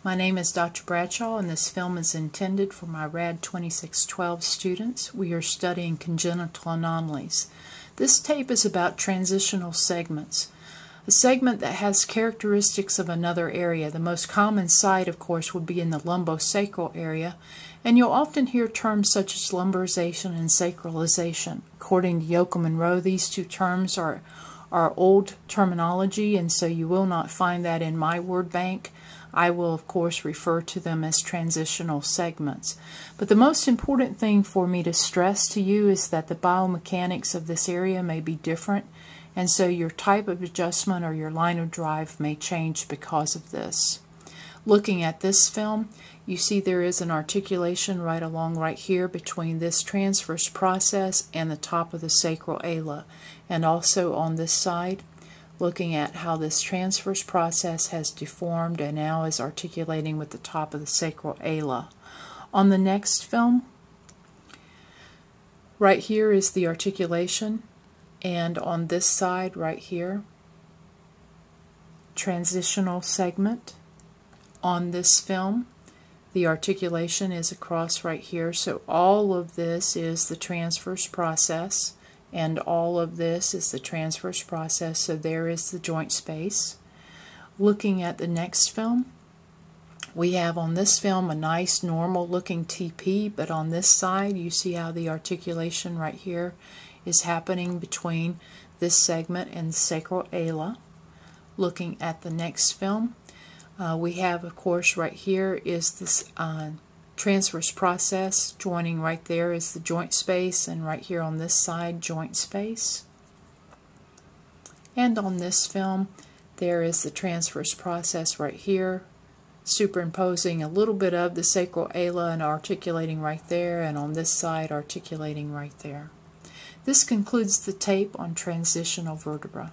My name is Dr. Bradshaw, and this film is intended for my RAD 2612 students. We are studying congenital anomalies. This tape is about transitional segments. A segment that has characteristics of another area. The most common site, of course, would be in the lumbosacral area, and you'll often hear terms such as lumbarization and sacralization. According to Yoakum and Rowe, these two terms are old terminology, and so you will not find that in my word bank. I will, of course, refer to them as transitional segments. But the most important thing for me to stress to you is that the biomechanics of this area may be different, and so your type of adjustment or your line of drive may change because of this. Looking at this film, you see there is an articulation right along right here between this transverse process and the top of the sacral ala, and also on this side, looking at how this transverse process has deformed and now is articulating with the top of the sacral ala. On the next film, right here is the articulation, and on this side right here, transitional segment. On this film, the articulation is across right here, so all of this is the transverse process, and all of this is the transverse process, so there is the joint space. Looking at the next film, we have on this film a nice normal looking TP, but on this side you see how the articulation right here is happening between this segment and the sacral ala. Looking at the next film, we have, of course, right here is this transverse process. Joining right there is the joint space, and right here on this side, joint space. And on this film, there is the transverse process right here, superimposing a little bit of the sacral ala and articulating right there, and on this side, articulating right there. This concludes the tape on transitional vertebra.